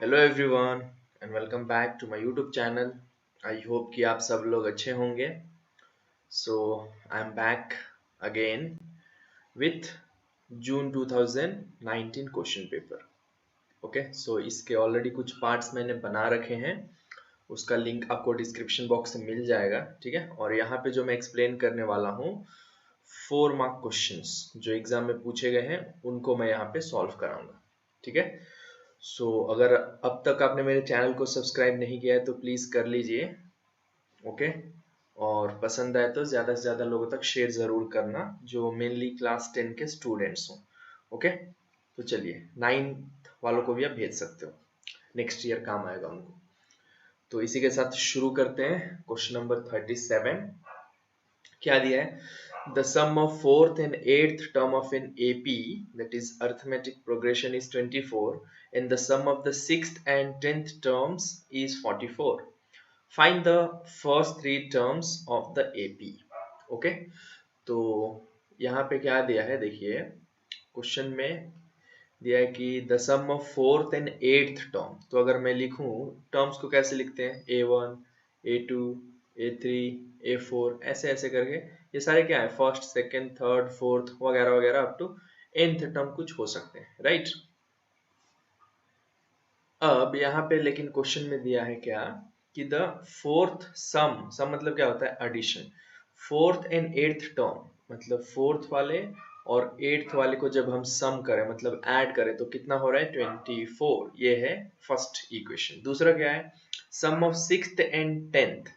Hello everyone and welcome back to my YouTube channel. I hope कि आप सब लोग अच्छे होंगे। So I am back again with June 2019 question paper. Okay, so इसके already कुछ पार्ट्स मैंने बना रखे हैं। उसका लिंक आपको डिस्क्रिप्शन बॉक्स में मिल जाएगा, ठीक है। और यहाँ पे जो मैं एक्सप्लेन करने वाला हूँ 4 मार्क क्वेश्चंस जो एग्जाम में पूछे गए हैं उनको मैं यहाँ पे सॉल्व कराऊंगा, ठीक है। अगर अब तक आपने मेरे चैनल को सब्सक्राइब नहीं किया है तो प्लीज़ कर लीजिए, ओके। और पसंद आए तो ज़्यादा से ज़्यादा लोगों तक शेयर ज़रूर करना जो मेनली क्लास 10 के स्टूडेंट्स हों, ओके। तो चलिए 9th वालों को भी आप भेज सकते हो, नेक्स्ट ईयर काम आएगा उनको। तो इसी के साथ शुरू करते हैं। क्वेश्चन नंबर 37 क्या दिया है? The sum of fourth and eighth term of an AP, that is arithmetic progression, is 24 and the sum of the sixth and 10th terms is 44. Find the first three terms of the AP. Okay, तो यहाँ पे क्या दिया है देखिए, question में दिया है कि the sum of fourth and eighth term. तो अगर मैं लिखूं टर्म्स को कैसे लिखते हैं, A1 A2 A3 A4 ऐसे ऐसे करके। ये सारे क्या है, फर्स्ट सेकंड थर्ड फोर्थ वगैरह वगैरह अप टू nth टर्म कुछ हो सकते हैं, राइट। अब यहाँ पे लेकिन क्वेश्चन में दिया है क्या कि द फोर्थ सम, सम मतलब क्या होता है, addition. Fourth and eighth term मतलब फोर्थ वाले और एट्थ वाले को जब हम सम करें मतलब ऐड करें तो कितना हो रहा है, 24। ये है फर्स्ट इक्वेशन। दूसरा क्या है, सम ऑफ सिक्स्थ एंड टेंथ।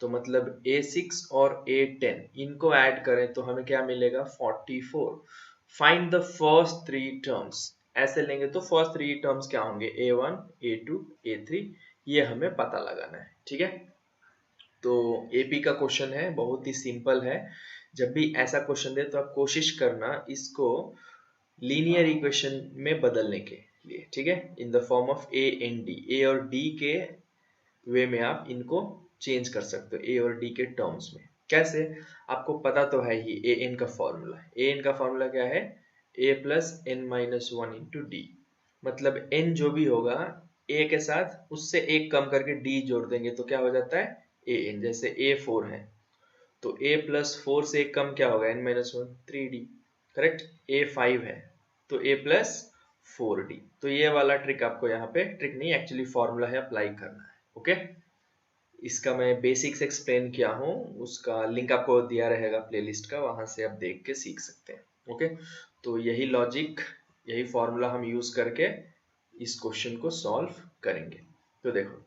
तो मतलब A6 और A10 इनको ऐड करें तो हमें क्या मिलेगा, 44। Find the first three terms. ऐसे लेंगे तो फर्स्ट थ्री टर्म्स क्या होंगे, A1 A2 A3, ये हमें पता लगाना है, ठीक है। तो AP का क्वेश्चन है, बहुत ही सिंपल है। जब भी ऐसा क्वेश्चन दे तो आप कोशिश करना इसको लीनियर इक्वेशन में बदलने के लिए, ठीक है, in the form of A and D। A और D के वे में आप इनको चेंज कर सकते हो, ए और डी के टर्म्स में। कैसे, आपको पता तो है ही ए एन का फॉर्मूला। ए एन का फॉर्मूला क्या है, A plus N minus one into D. मतलब एन जो भी होगा ए के साथ उससे एक कम करके डी जोड़ देंगे तो क्या हो जाता है, ए एन। जैसे ए 4 है तो ए प्लस 4 से एक कम क्या होगा, N minus one, 3D, correct. A 5 है तो ए प्लस 4D। तो ये वाला ट्रिक आपको यहाँ पे, ट्रिक नहीं एक्चुअली फॉर्मूला है, अप्लाई करना है, ओके। इसका मैं बेसिक्स एक्सप्लेन किया हूँ, उसका लिंक आपको दिया रहेगा प्लेलिस्ट का, वहां से आप देख के सीख सकते हैं, ओके। तो यही लॉजिक, यही फॉर्मूला हम यूज करके इस क्वेश्चन को सॉल्व करेंगे। तो देखो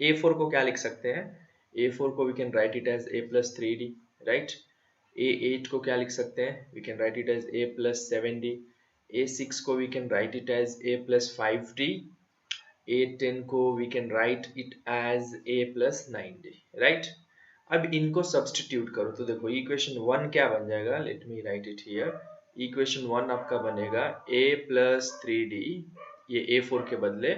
A4 को क्या लिख सकते हैं, A4 को we can write it as A plus 3D, right. A8 को क्या लिख सकते हैं, we can write it as A plus 7D। A6 को we can write it as A plus 5D। A10 को we can write it as A plus 9D, right. अब इनको substitute करो तो देखो इक्वेशन 1 क्या बन जाएगा, let me right it here. Equation 1 आपका बनेगा A प्लस 3D, ये A4 के बदले,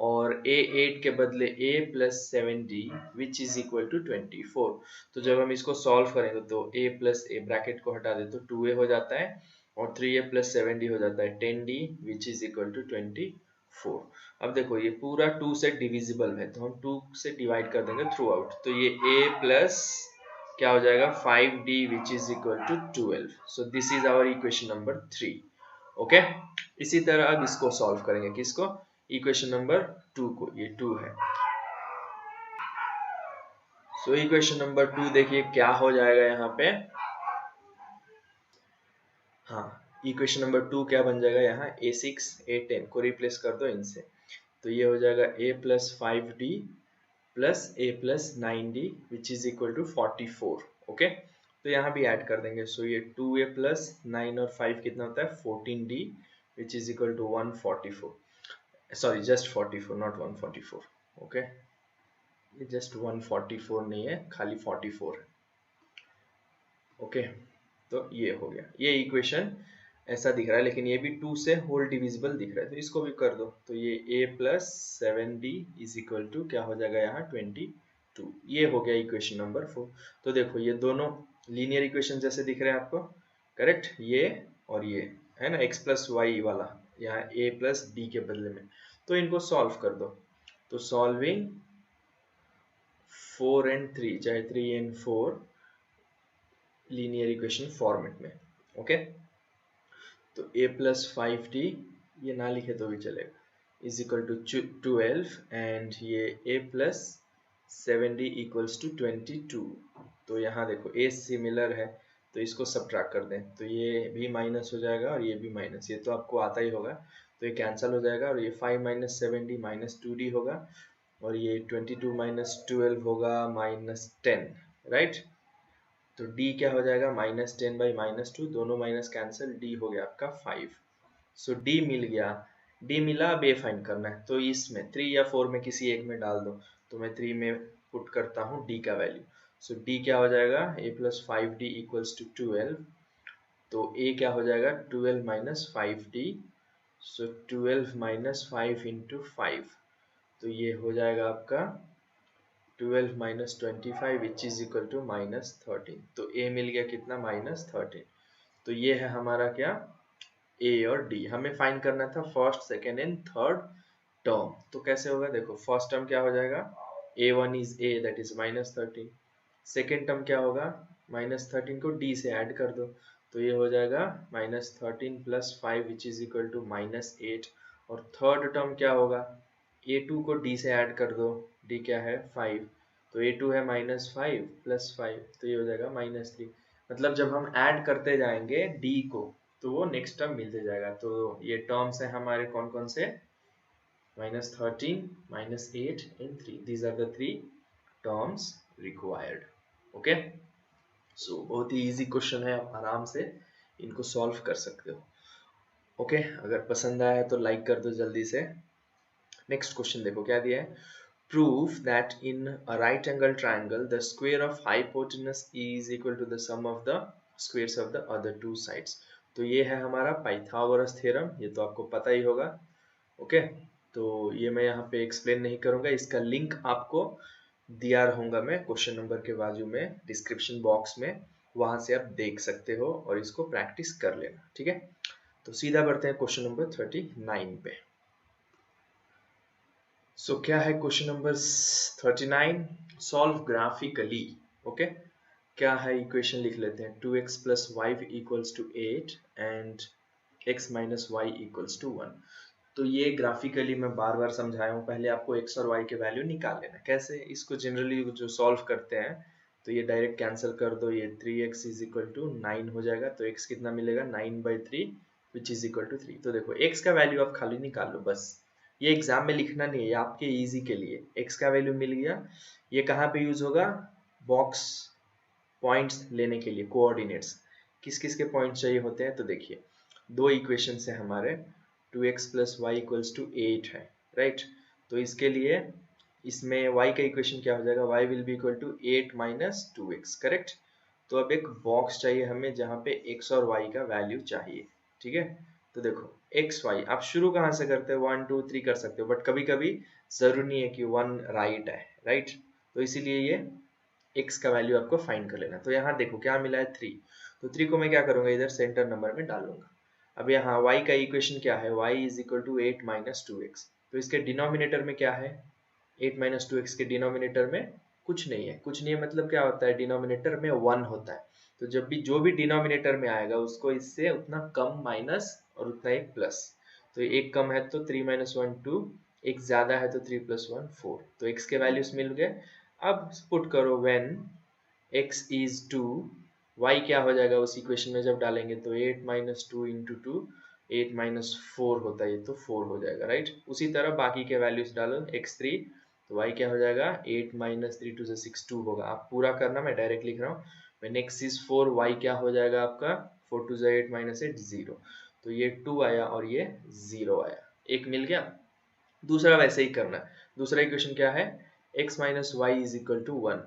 और A8 के बदले A plus 7D which is equal to 24। तो जब हम इसको सॉल्व करेंगे तो A प्लस A ब्रैकेट को हटा दे तो 2A हो जाता है, और 3A प्लस 7D हो जाता है 10D which is equal to 24। अब देखो ये पूरा 2 से डिविजिबल है तो हम 2 से डिवाइड कर देंगे थ्रू आउट, तो ये a प्लस क्या हो जाएगा, 5D which is equal to 12। So this is our equation number 3, okay. इसी तरह अब इसको सॉल्व करेंगे, किसको, इक्वेशन नंबर 2 को, ये 2 है। सो इक्वेशन नंबर 2 देखिए क्या हो जाएगा यहाँ पे, हाँ, इक्वेशन नंबर 2 क्या बन जाएगा यहाँ, A6 A10 को रिप्लेस कर दो इनसे, तो ये हो जाएगा A plus 5D plus A plus 9D which is equal to 44, okay. तो यहाँ भी ऐड कर देंगे, सो ये 2A प्लस 9 और 5 कितना होता है, 14D which is equal to 144, sorry just 44 not 144, okay. ये जस्ट 144 नहीं है, खाली 44 है, ओके। तो ये हो गया, ये इक्वेशन ऐसा दिख रहा है, लेकिन ये भी 2 से होल डिविजिबल दिख रहा है, तो इसको भी कर दो, तो ये A plus 7D is equal to क्या हो जाएगा यहाँ 22। ये हो गया इक्वेशन नंबर 4। तो देखो ये दोनों लीनियर इक्वेशन जैसे दिख रहे हैं आपको, करेक्ट, ये और ये है ना, x प्लस वाई वाला यहाँ A प्लस D के बदले में। तो इनको सॉल्व कर दो। तो सॉल्विंग 4 and 3 चाहे 3 and 4 लीनियर इक्वेशन फॉर्मेट में। ओके, तो a प्लस 5d, ये ना लिखे तो भी चलेगा, इज इक्वल टू 12 एंड ये a plus 7d equals to 22। तो यहाँ देखो a सिमिलर है तो इसको सब्ट्रैक्ट कर दें, तो ये भी माइनस हो जाएगा और ये भी माइनस, ये तो आपको आता ही होगा, तो ये कैंसिल हो जाएगा और ये 5 माइनस 7d माइनस 2d होगा और ये 22 माइनस 12 होगा माइनस 10, राइट। तो d क्या हो जाएगा, माइनस 10 बाई माइनस 2, दोनों माइनस कैंसिल, d हो गया आपका 5। सो d मिल गया, d मिला, अब a फाइंड करना है, तो इसमें 3 या 4 में किसी एक में डाल दो, तो मैं 3 में पुट करता हूँ d का वैल्यू। सो d क्या हो जाएगा, a plus 5d equals to 12, तो a क्या हो जाएगा 12 माइनस 5d, सो 12 माइनस 5 इंटू 5, तो ये हो जाएगा आपका 12 minus 25 which is equal to minus 13। तो a मिल गया कितना, माइनस 13। तो ये है हमारा क्या, a और d। हमें फाइंड करना था first, second and third term. तो कैसे होगा, देखो फर्स्ट टर्म क्या हो जाएगा, a1 is a that is minus 13। Second term क्या होगा, माइनस 13 को d से ऐड कर दो, तो ये हो जाएगा minus 13 plus 5 which is equal to minus 8। और थर्ड टर्म क्या होगा, a2 को d से ऐड कर दो, d क्या है 5, तो a2 है माइनस 5 प्लस 5, तो ये हो जाएगा माइनस 3। मतलब जब हम ऐड करते जाएंगे d को तो वो नेक्स्ट टर्म मिलते जाएगा। तो ये टर्म्स है हमारे कौन कौन से, minus 13, minus 8 and 3, these are the 3 terms required. Okay, so बहुत ही इजी क्वेश्चन है, आप आराम से इनको सॉल्व कर सकते हो। ओके, अगर पसंद आया तो लाइक कर दो जल्दी से। नेक्स्ट क्वेश्चन देखो क्या दिया है, prove that in a right angle triangle the square of hypotenuse is equal to the sum of the squares of the other two sides। तो ये है हमारा पाइथागोरस थ्योरम, ये तो आपको पता ही होगा। ओके, तो ये मैं यहाँ पे एक्सप्लेन नहीं करूंगा, इसका लिंक आपको दिया रहूंगा मैं क्वेश्चन नंबर के बाजू में डिस्क्रिप्शन बॉक्स में, वहां से आप देख सकते हो और इसको प्रैक्टिस कर लेना, ठीक है। तो सीधा बढ़ते हैं क्वेश्चन नंबर 39 पे। सो क्या है question number 39, solve graphically. Okay, क्या है इक्वेशन लिख लेते हैं, 2x plus y equals to 8 and x minus y equals to 1। तो ये ग्राफिकली मैं बार बार समझाया हूँ, पहले आपको x और y के वैल्यू निकाल लेना। कैसे, इसको जनरली जो सॉल्व करते हैं तो ये डायरेक्ट कैंसिल कर दो, ये 3x इज इक्वल टू 9 हो जाएगा, तो x कितना मिलेगा 9/3 विच इज इक्वल टू 3। तो देखो x का वैल्यू आप खाली निकाल लो बस, ये एग्जाम में लिखना नहीं है, आपके इजी के लिए। x का वैल्यू मिल गया, ये कहाँ पे यूज होगा, बॉक्स पॉइंट्स लेने के लिए, कोऑर्डिनेट्स। किस किस के पॉइंट्स चाहिए होते हैं, तो देखिए दो इक्वेशन है हमारे, 2x plus y equals to 8 है, राइट। तो इसके लिए इसमें y का इक्वेशन क्या हो जाएगा, y will be equal to 8 minus 2x, correct. तो अब एक बॉक्स चाहिए हमें जहाँ पे x और y का वैल्यू चाहिए, ठीक है। तो देखो एक्स वाई आप शुरू कहाँ से करते हो, 1 2 3 कर सकते हो, बट कभी कभी जरूरी नहीं है कि 1 राइट है, राइट। तो इसीलिए ये x का वैल्यू आपको फाइंड कर लेना। तो यहाँ देखो क्या मिला है 3, तो 3 को मैं क्या करूंगा, इधर सेंटर नंबर में डालूंगा। अब यहाँ y का इक्वेशन क्या है, y is equal to 8 minus 2x, तो इसके डिनोमिनेटर में क्या है, 8 माइनस 2x के डिनोमिनेटर में कुछ नहीं है। कुछ नहीं है मतलब क्या होता है, डिनोमिनेटर में 1 होता है, तो जब भी जो भी डिनोमिनेटर में आएगा उसको इससे उतना कम माइनस और उतना एक प्लस। तो एक कम है तो 3 माइनस 1 2, एक ज्यादा है तो 3 प्लस 1 4, तो x के वैल्यूज मिल गए। अब पुट करो व्हेन x इज 2, y क्या हो जाएगा उस इक्वेशन में जब डालेंगे, तो 8 माइनस 2 इंटू 2, 8 माइनस 4 होता है, ये तो 4 हो जाएगा, राइट। उसी तरह बाकी के वैल्यूज डालो, x3, तो y क्या हो जाएगा 8 माइनस 3 2 6 2 होगा। आप पूरा करना, मैं डायरेक्ट लिख रहा हूँ, when x is 4, y क्या हो जाएगा आपका 4 2 8 माइनस 8 0, तो ये 2 आया और ये 0 आया, एक मिल गया। दूसरा वैसे ही करना है, दूसरा इक्वेशन क्या है, x minus y is equal to 1,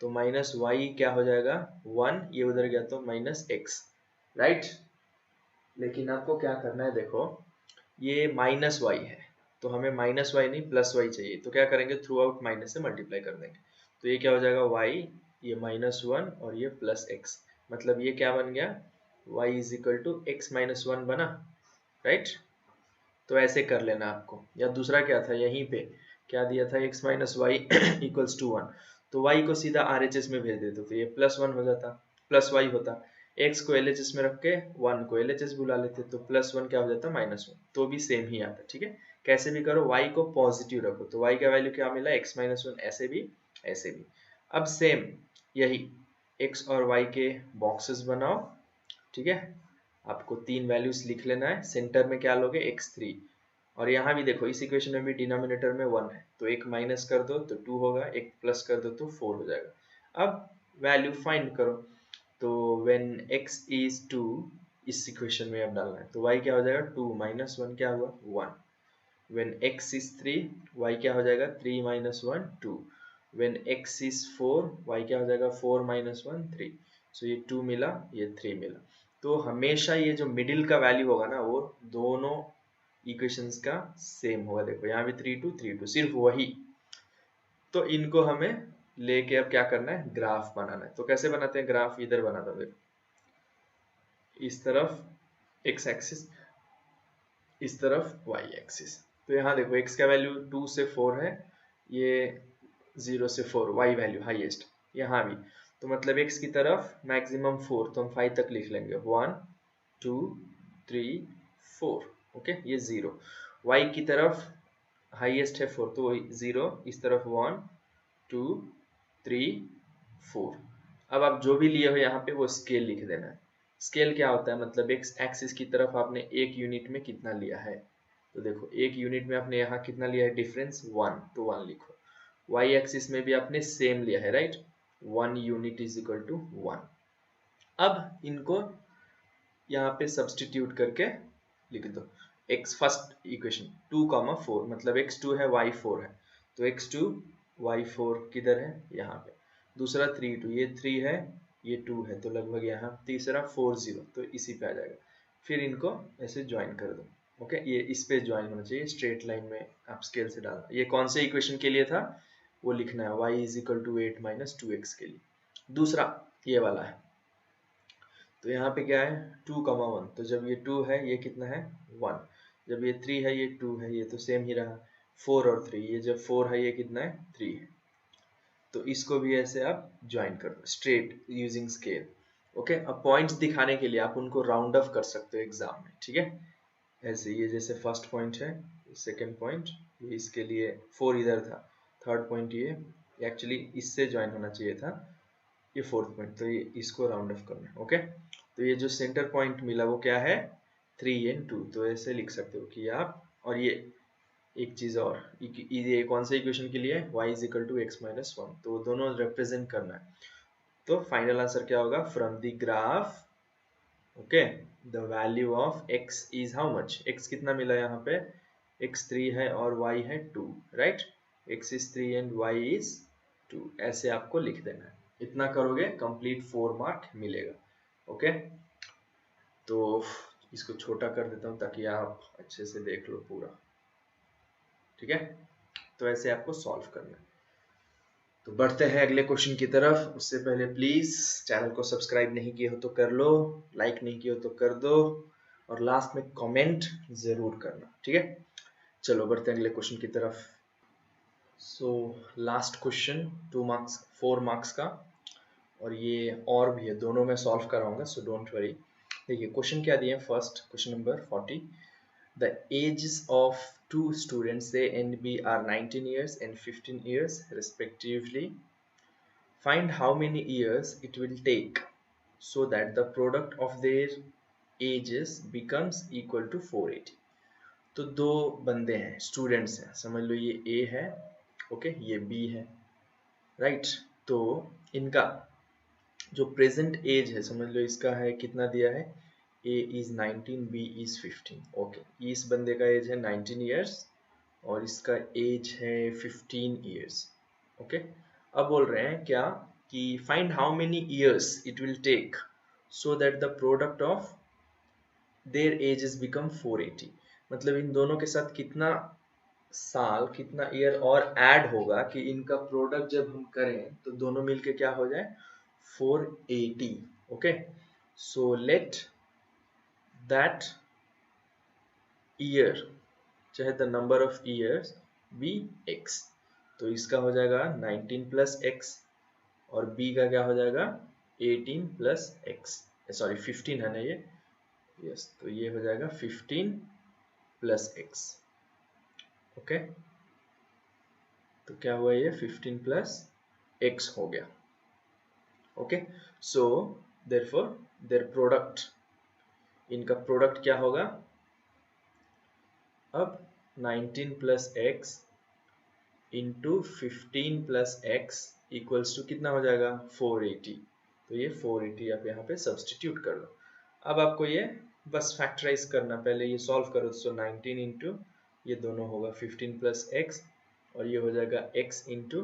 तो माइनस वाई क्या हो जाएगा 1, ये उधर गया तो माइनस x, राइट। लेकिन आपको क्या करना है, देखो ये माइनस वाई है तो हमें माइनस वाई नहीं प्लस वाई चाहिए, तो क्या करेंगे थ्रू आउट माइनस से मल्टीप्लाई कर देंगे, तो ये क्या हो जाएगा y, ये -1 और ये प्लस x, मतलब ये क्या बन गया y is equal to x minus 1 बना, राइट। तो ऐसे कर लेना आपको। या दूसरा क्या था, यहीं पे क्या दिया था, x minus y equals to 1, तो y को सीधा RHS में भेज देते तो ये +1 हो जाता, प्लस वाई होता। x को LHS में रख के 1 को LHS बुला लेते तो +1 क्या हो जाता, -1, तो भी सेम ही आता। ठीक है, कैसे भी करो y को पॉजिटिव रखो, तो y का वैल्यू क्या मिला, x -1, ऐसे भी ऐसे भी। अब सेम यही x और y के बॉक्सेस बनाओ। ठीक है, आपको 3 वैल्यूज लिख लेना है, सेंटर में क्या लोगे, x3, और यहाँ भी देखो इस इक्वेशन में भी डिनोमिनेटर में 1 है, तो एक माइनस कर दो तो 2 होगा, एक प्लस कर दो तो 4 हो जाएगा। अब वैल्यू फाइंड करो, तो व्हेन x is 2, इस इक्वेशन में अब डालना है, तो y क्या हो जाएगा, 2 - 1 क्या हुआ, 1। when x is 3, y क्या हो जाएगा, 3 - 1 2। when x is 4, y क्या हो जाएगा, 4 - 1 3। सो ये 2 मिला, ये 3 मिला। तो हमेशा ये जो मिडिल का वैल्यू होगा ना, वो दोनों इक्वेशंस का सेम होगा। देखो यहाँ भी 3 2 3 2, सिर्फ वही। तो इनको हमें लेके अब क्या करना है, ग्राफ बनाना है। तो कैसे बनाते हैं ग्राफ, इधर बनाता हूँ, देखो इस तरफ x एक्सिस, इस तरफ y एक्सिस। तो यहाँ देखो x का वैल्यू 2 से 4 है, ये 0 से 4 y वैल्यू हाईएस्ट यहाँ भी, तो मतलब x की तरफ मैक्सिमम 4, तो हम 5 तक लिख लेंगे, 1 2 3 4। ओके, ये 0। y की तरफ हाईएस्ट है 4, तो 0, इस तरफ 1 2 3 4। अब आप जो भी लिए हो यहाँ पे वो स्केल लिख देना है। स्केल क्या होता है, मतलब एक्स एक्सिस की तरफ आपने एक यूनिट में कितना लिया है, तो देखो एक यूनिट में आपने यहाँ कितना लिया है, डिफरेंस 1, तो 1 लिखो। वाई एक्सिस में भी आपने सेम लिया है, right, 1 unit is equal to 1। अब इनको यहाँ पे सब्सटीट्यूट करके लिख दो। x फर्स्ट इक्वेशन 2, 4, मतलब x2 है y4 है, तो x2 y4 किधर है, यहाँ पे। दूसरा 3 2, ये 3 है, ये 2 है, तो लगभग यहाँ। तीसरा 4 0, तो इसी पे आ जाएगा। फिर इनको ऐसे ज्वाइन कर दो। ओके, ये इस पे ज्वाइन होना चाहिए, स्ट्रेट लाइन में आप स्केल से डालना। ये कौन से इक्वेशन के लिए था, वो लिखना है, y is equal to 8 - 2x के लिए। दूसरा ये वाला है, तो यहाँ पे क्या है, 2, 1, तो जब ये 2 है, ये कितना है, 1। जब ये 3 है, ये 2 है, ये तो सेम ही रहा। 4 और 3, ये जब 4 है, ये कितना है, 3 है। तो इसको भी ऐसे आप ज्वाइन कर दो स्ट्रेट यूजिंग स्केल। ओके, अब पॉइंट्स दिखाने के लिए आप उनको राउंड ऑफ कर सकते हो एग्जाम में। ठीक है, ऐसे ये जैसे फर्स्ट पॉइंट है, सेकंड पॉइंट, ये इसके लिए 4 इधर था, थर्ड पॉइंट ये एक्चुअली इससे ज्वाइन होना चाहिए था, ये फोर्थ पॉइंट, तो ये इसको राउंड ऑफ करना है। ओके, तो ये जो सेंटर पॉइंट मिला वो क्या है, 3 and 2, तो ऐसे लिख सकते हो कि आप। और ये एक चीज और, ये कौन से इक्वेशन के लिए है, y is equal to x minus 1, तो दोनों रिप्रेजेंट करना है। तो फाइनल आंसर क्या होगा, from the graph, okay, the value of x is how much, x कितना मिला यहाँ पे, x 3 है और y है 2, right, x is 3 and y is 2, ऐसे आपको लिख देना है। इतना करोगे कंप्लीट 4 मार्क मिलेगा। ओके, तो इसको छोटा कर देता हूँ ताकि आप अच्छे से देख लो पूरा। ठीक है, तो ऐसे आपको सॉल्व करना है। तो बढ़ते हैं अगले क्वेश्चन की तरफ। उससे पहले प्लीज चैनल को सब्सक्राइब नहीं किए हो तो कर लो, लाइक नहीं किए हो तो कर दो, और लास्ट में कमेंट जरूर करना। ठीक है, चलो बढ़ते हैं अगले क्वेश्चन की तरफ। So last question 2 marks 4 marks का, और ये और भी है, दोनों में सॉल्व कराऊंगा, सो डोंट वरी। देखिए क्वेश्चन क्या दिए, first question number 40, the ages of two students A and B are 19 years and 15 years respectively. Find how many years it will take so that the product of their ages becomes equal to 480. तो दो बंदे हैं, students हैं, समझ लो ये A है, okay, ये B है, राइट। तो इनका जो प्रेजेंट एज है, समझ लो इसका है, कितना दिया है, A is 19, B is 15। Okay, इस बंदे का एज है 19 ईयर्स और इसका एज है 15 ईयर्स। ओके, अब बोल रहे हैं क्या कि find how many years it will take so that the product of their ages become 480, मतलब इन दोनों के साथ कितना साल, कितना ईयर और ऐड होगा कि इनका प्रोडक्ट जब हम करें तो दोनों मिलके क्या हो जाए, 480। Okay, so let that year चाहे the number of years be x। तो इसका हो जाएगा 19 प्लस x और b का क्या हो जाएगा 18 प्लस x, सॉरी 15 है ना ये, यस, तो ये हो जाएगा 15 प्लस x। ओके, तो क्या हुआ ये 15 प्लस x हो गया। Okay, so therefore their product, इनका प्रोडक्ट क्या होगा अब 19 plus x into 15 plus x equals to कितना हो जाएगा 480। तो ये 480 आप यहाँ पे सब्सटीट्यूट कर लो। अब आपको ये बस फैक्टराइज करना, पहले ये सॉल्व करो। सो 19 इंटू ये दोनों होगा 15 प्लस x और ये हो जाएगा x into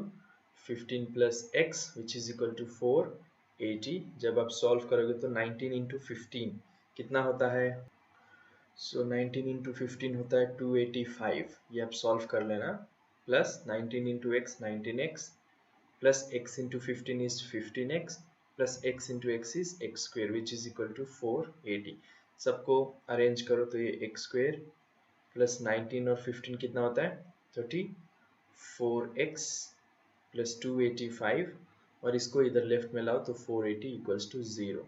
15 plus x which is equal to 480। जब आप सॉल्व करोगे तो 19 इंटू 15 कितना होता है, सो 19 इंटू 15 होता है 285, ये आप सॉल्व कर लेना। Plus 19 into x 19x plus x into 15 is 15x plus x into x is x square which is equal to 480। सबको अरेंज करो तो ये एक्स स्क्वेयर प्लस 19 और 15 कितना होता है 34x प्लस 285 और इसको इधर लेफ्ट में लाओ तो 480 इक्वल्स टू 0।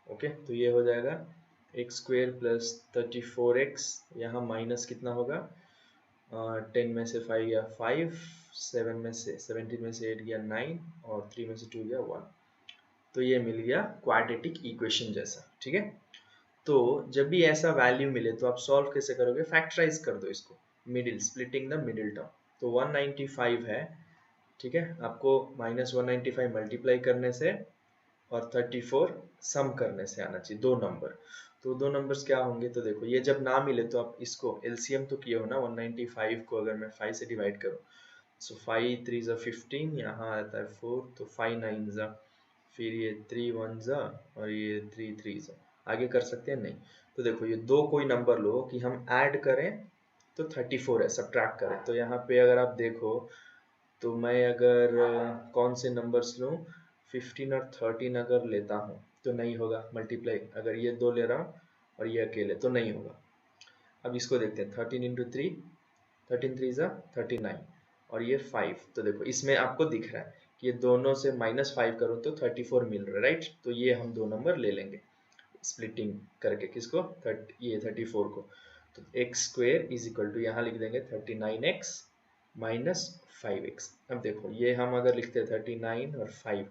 ओके, तो ये हो जाएगा एक्स स्क्वेयर प्लस 34x, यहाँ माइनस कितना होगा 10 में से 5 गया 5, 7 में से 17 में से 8 गया 9 और 3 में से 2 गया 1। तो ये मिल गया क्वाड्रेटिक इक्वेशन जैसा। ठीक है, तो जब भी ऐसा वैल्यू मिले तो आप सॉल्व कैसे करोगे, फैक्टराइज कर दो इसको, middle, splitting the middle term. तो 195 है, ठीक है, आपको माइनस 195 मल्टीप्लाई करने से और 34 सम करने से आना चाहिए, दो नंबर। तो दो नंबर्स क्या होंगे, तो देखो ये जब ना मिले तो आप इसको एलसीएम तो किए हो ना, 195 को अगर मैं 5 से डिवाइड करूँ, सो 5 3 ज़ा 15, यहाँ आता है 4, तो 5 9 ज़ा, फिर ये 3 1 ज़ा और ये 3 3 ज़ा, आगे कर सकते हैं नहीं। तो देखो ये दो कोई नंबर लो कि हम ऐड करें तो 34 है, सब्ट्रैक्ट करें तो यहाँ पे अगर आप देखो तो मैं अगर कौन से नंबर्स लूँ, 15 और 13 अगर लेता हूँ तो नहीं होगा मल्टीप्लाई, अगर ये दो ले रहा हूँ और ये अकेले तो नहीं होगा। अब इसको देखते हैं, 13 इंटू 3, 13 3 ज़ा 39 और ये 5, तो देखो इसमें आपको दिख रहा है कि ये दोनों से -5 करो तो 34 मिल रहा है, राइट। तो ये हम दो नंबर ले लेंगे स्प्लिटिंग करके, किसको, ये 34 को। तो x square is equal to यहाँ लिख देंगे 39x माइनस 5x। अब देखो ये हम अगर लिखते हैं 39 और 5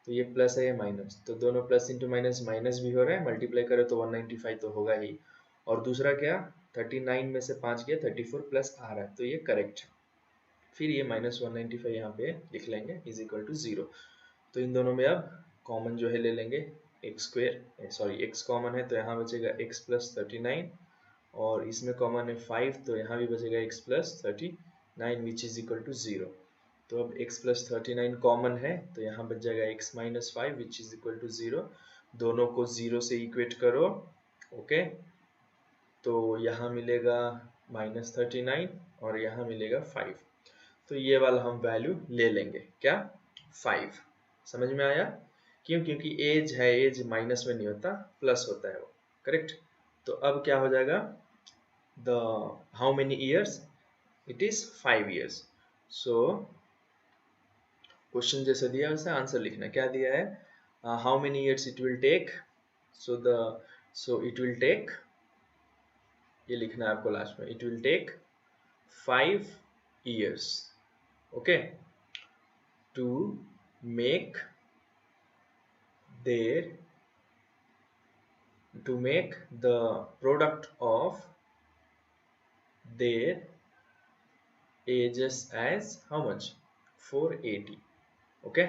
तो ये प्लस है ये माइनस, तो दोनों प्लस इंटू माइनस माइनस भी हो रहा है, मल्टीप्लाई करो तो 195 तो होगा ही। और दूसरा क्या, 39 में से 5 गया 34 प्लस आ रहा है तो ये करेक्ट है। फिर ये माइनस 195 यहाँ पे लिख लेंगे इज इक्वल टू 0। तो इन दोनों में अब कॉमन जो है ले लेंगे, x square, sorry x common है तो यहाँ बचेगा x प्लस 39 और इसमें कॉमन है 5 तो यहाँ भी बचेगा x plus 39 which is equal to 0। तो अब x प्लस 39 कॉमन है तो यहाँ बच जाएगा x minus 5 which is equal to 0। दोनों को 0 से इक्वेट करो। ओके, तो यहाँ मिलेगा -39 और यहाँ मिलेगा 5। तो ये वाला हम वैल्यू ले लेंगे, क्या 5। समझ में आया, क्यों, क्योंकि एज है, एज माइनस में नहीं होता प्लस होता है वो, करेक्ट। तो अब क्या हो जाएगा, the how many years, it is 5 years. So question जैसे दिया वैसे आंसर लिखना, क्या दिया है, how many years it will take, so it will take, ये लिखना है आपको लास्ट में, it will take 5 years, okay, to make the product of their ages as how much, 480। okay,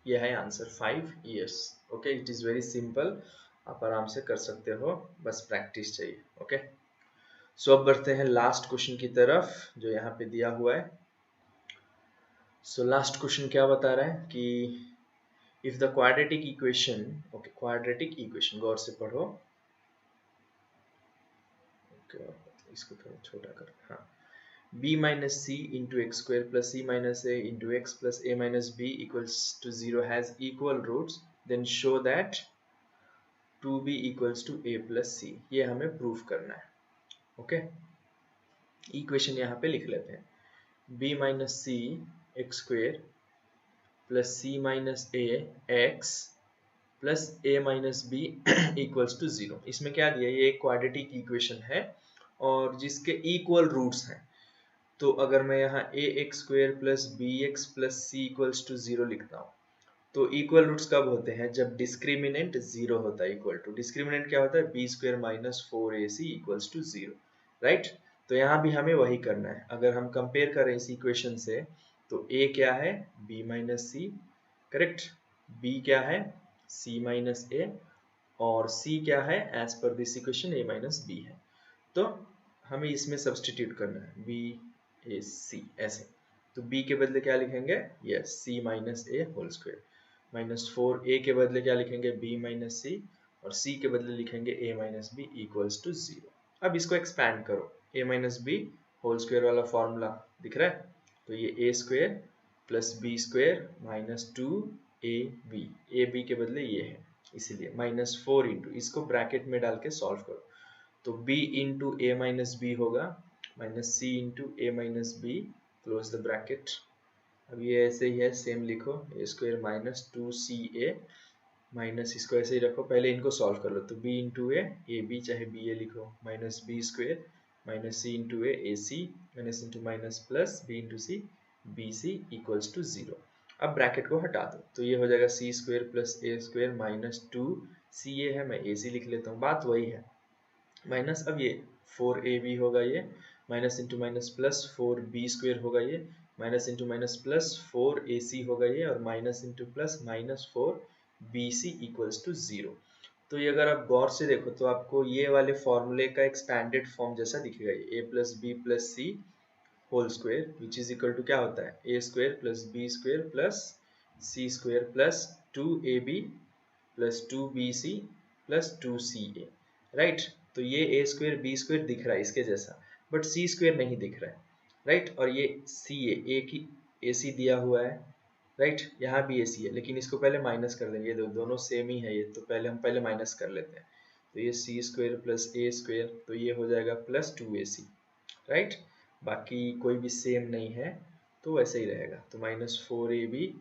ये है answer 5 years। okay, it is very simple, आप आराम से कर सकते हो, बस प्रैक्टिस चाहिए। ओके, सो अब बढ़ते हैं लास्ट क्वेश्चन की तरफ जो यहाँ पे दिया हुआ है। सो लास्ट क्वेश्चन क्या बता रहा है कि if the quadratic equation, okay quadratic equation गौर से पढ़ो, ओके इसको थोड़ा छोटा कर, हाँ, b minus C into X square plus C minus A into X plus A minus B equals to 0 has equal roots, then show that 2b equals to a plus C. ये हमें proof करना है। Okay, equation यहाँ पे लिख लेते हैं, b minus c x square plus C minus a x plus A minus B equals to 0। इसमें क्या दिया, ये एक क्वाड्रेटिक इक्वेशन है और जिसके इक्वल रूट्स हैं। तो अगर मैं यहाँ A X square plus B X plus C equals to 0 लिखता हूँ, तो इक्वल रूट्स कब होते हैं, जब डिस्क्रिमिनेंट 0 होता है। इक्वल टू डिस्क्रिमिनेंट क्या होता है, b square minus 4ac equals to 0, right. तो यहाँ भी हमें वही करना है। अगर हम कंपेयर करें इस इक्वेशन से, तो a क्या है, b minus c, correct, b क्या है, c माइनस a, और c क्या है, as per this equation a minus b है। तो हमें इसमें सब्सटीट्यूट करना है, b a c ऐसे। तो b के बदले क्या लिखेंगे, yes c minus a whole square, minus 4a के बदले क्या लिखेंगे, b माइनस सी, और c के बदले लिखेंगे a minus B equals to 0। अब इसको एक्सपैंड करो, a minus b whole square वाला फॉर्मूला दिख रहा है, तो ये a square plus B square minus 2ab, ab के बदले ये है इसीलिए माइनस 4 इंटू, इसको ब्रैकेट में डाल के सॉल्व करो, तो b into a minus b होगा minus C into a minus b, close the bracket. अब ये ऐसे ही है, सेम लिखो, ए स्क्वायर माइनस 2ca माइनस, इसको ऐसे ही रखो, पहले इनको सॉल्व कर लो, तो b इंटू ए बी चाहे बी ए लिखो, minus b square minus C into a c minus into minus plus b into c b c equals to 0। अब ब्रैकेट को हटा दो, तो ये हो जाएगा सी square plus a square minus 2ca है, मैं ए सी लिख लेता हूँ, बात वही है, माइनस अब ये 4ab होगा, ये minus into minus plus 4b square होगा, ये minus into minus plus 4ac होगा ये, और minus into plus minus 4bc equals to 0। तो ये अगर आप गौर से देखो तो आपको ये वाले फॉर्मूले का एक्सपैंडेड फॉर्म जैसा दिखेगा, ये a plus B plus C whole square which is equal to क्या होता है, A square plus B square plus C square plus 2ab plus 2bc plus 2ca, right. तो ये ए स्क्वायर बी स्क्वायर दिख रहा है इसके जैसा, बट सी स्क्वायर नहीं दिख रहा है, राइट। और ये सी ए की ए सी दिया हुआ है, राइट, यहाँ भी ए सी है, लेकिन इसको पहले माइनस कर देंगे, ये दोनों सेम ही है ये, तो पहले हम माइनस कर लेते हैं, तो ये सी स्क्वायर प्लस ए स्क्वायर, तो ये हो जाएगा प्लस 2ac, राइट। बाकी कोई भी सेम नहीं है तो वैसे ही रहेगा, तो minus 4ab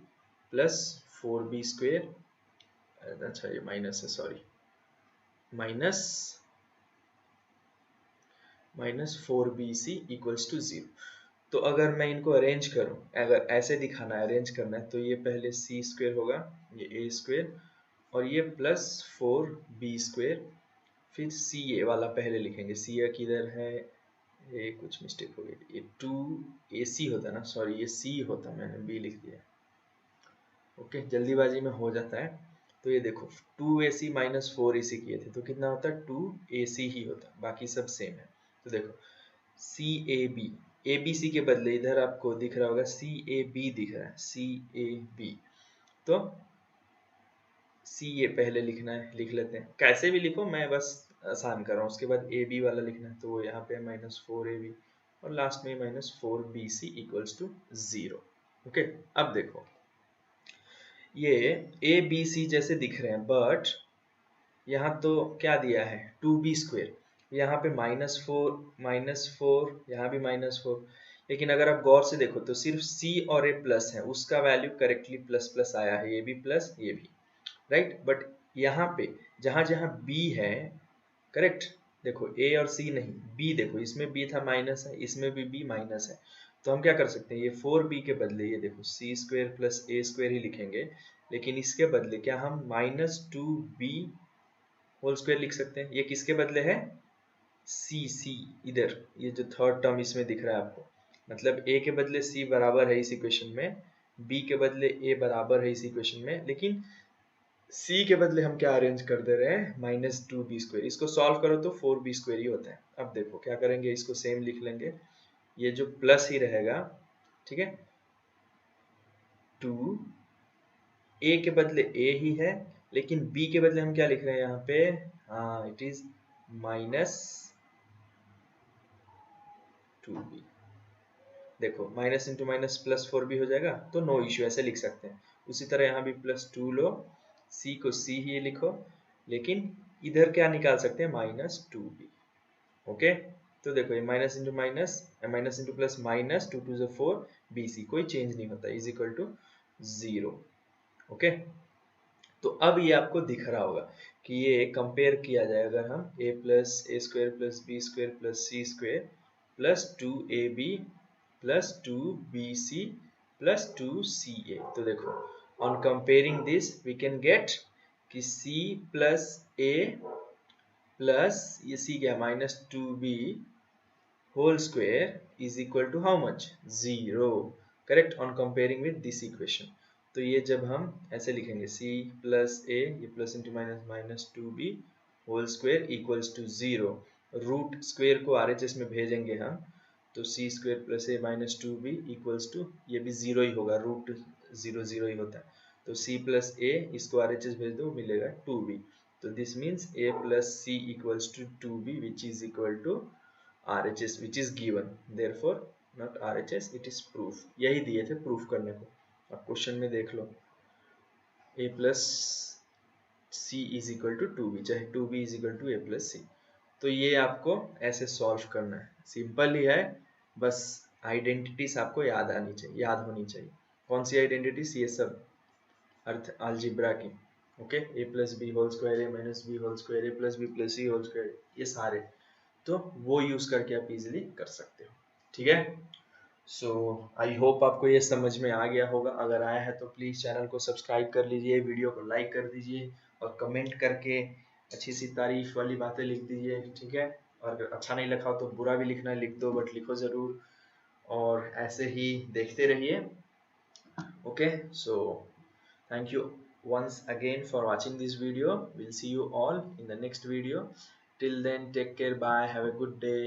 plus 4b square, अच्छा ये माइनस है, sorry, minus 4bc equals to 0। तो अगर मैं इनको अरेंज करूं, अगर ऐसे दिखाना है, अरेंज करना है, तो ये पहले सी स्क्वायर होगा, ये ए स्क्वायर, और ये प्लस 4b स्क्वायर, फिर सी ए वाला पहले लिखेंगे, सी ए किधर है, ये कुछ मिस्टेक हो गई, ये 2ac होता ना, सॉरी ये सी होता, मैंने बी लिख दिया, ओके, जल्दीबाजी में हो जाता है। तो ये देखो 2ac माइनस 4ac किए थे, तो कितना होता है, 2ac ही होता, बाकी सब सेम है। तो देखो सी A B, A B C के बदले इधर आपको दिख रहा होगा सी ए बी दिख रहा है, सी ए बी, तो सी ए पहले लिखना है, लिख लेते हैं, कैसे भी लिखो, मैं बस आसान कर रहा हूँ। उसके बाद ए बी वाला लिखना है, तो यहाँ पे माइनस 4ab, और लास्ट में minus 4bc equals to 0। Okay, अब देखो ये ए बी सी जैसे दिख रहे हैं, बट यहाँ तो क्या दिया है, 2b स्क्वेयर, यहाँ पे -4 यहाँ भी -4, लेकिन अगर आप गौर से देखो तो सिर्फ c और a प्लस है, उसका वैल्यू करेक्टली प्लस प्लस आया है, ये भी प्लस ये भी, राइट। बट यहाँ पे जहाँ जहाँ b है, करेक्ट, देखो a और c नहीं, b देखो, इसमें b था माइनस है, इसमें भी b माइनस है, तो हम क्या कर सकते हैं, ये 4b के बदले ये देखो c square plus a square ही लिखेंगे, लेकिन इसके बदले क्या हम -2b होल स्क्वायर लिख सकते हैं। ये किसके बदले है, सी इधर, ये जो थर्ड टर्म इसमें दिख रहा है आपको, मतलब a के बदले c बराबर है इस इक्वेशन में, b के बदले a बराबर है इस इक्वेशन में, लेकिन c के बदले हम क्या अरेंज कर दे रहे हैं, -2b स्क्वायर। इसको सॉल्व करो तो 4b स्क्वायर ही होता है। अब देखो क्या करेंगे, इसको सेम लिख लेंगे, ये जो प्लस ही रहेगा, ठीक है, 2 a के बदले a ही है, लेकिन b के बदले हम क्या लिख रहे हैं यहाँ पे, हाँ इट इज -2b। देखो minus into minus plus 4b हो जाएगा, तो नो इश्यू, ऐसे लिख सकते हैं। उसी तरह यहाँ भी +2 लो, c को c ही लिखो, लेकिन इधर क्या निकाल सकते हैं, -2b। ओके, तो देखो ये minus into plus minus 2 2 4 BC, कोई चेंज नहीं होता, इज इक्वल टू 0। ओके, तो अब ये आपको दिख रहा होगा कि ये कंपेयर किया जाए अगर हम a plus a square plus B square plus C square plus 2ab plus 2bc plus 2ca, तो देखो on comparing this we can get कि c प्लस a प्लस ये c क्या minus 2b whole square is equal to how much 0, correct, on comparing with this equation। तो ये जब हम ऐसे लिखेंगे c प्लस a, ये plus into minus minus 2b whole square equals to 0, root square को RHS में भेजेंगे हम, तो c square plus a minus 2b equals to, ये भी 0 ही होगा, रूट 0 0 ही होता है, तो c प्लस a इसको RHS भेज दो मिलेगा 2b, तो this means a plus c equals to 2b which is equal to RHS which is given, therefore not RHS, it is proof। यही दिए थे प्रूफ करने को, अब क्वेश्चन में देख लो a plus c is equal to 2b, चाहे 2b is equal to a plus c। तो ये आपको ऐसे सॉल्व करना है, सिंपल ही है, बस आइडेंटिटीज आपको याद आनी चाहिए, याद होनी चाहिए। कौन सी आइडेंटिटीज? ये सब अर्थ अलजेब्रा की। Okay, a plus b whole square, a minus b whole square, a plus B plus C whole square, ये सारे तो वो यूज करके आप इजीली कर सकते हो। ठीक है, सो आई होप आपको ये समझ में आ गया होगा, अगर आया है तो प्लीज चैनल को सब्सक्राइब कर लीजिए, वीडियो को लाइक कर दीजिए और कमेंट करके अच्छी सी तारीफ वाली बातें लिख दीजिए। ठीक है, और अगर अच्छा नहीं लिखा हो तो बुरा भी लिखना है, लिख दो बट लिखो जरूर, और ऐसे ही देखते रहिए। Okay, so thank you once again for watching this video. We'll see you all in the next video. Till then, take care, bye, have a good day.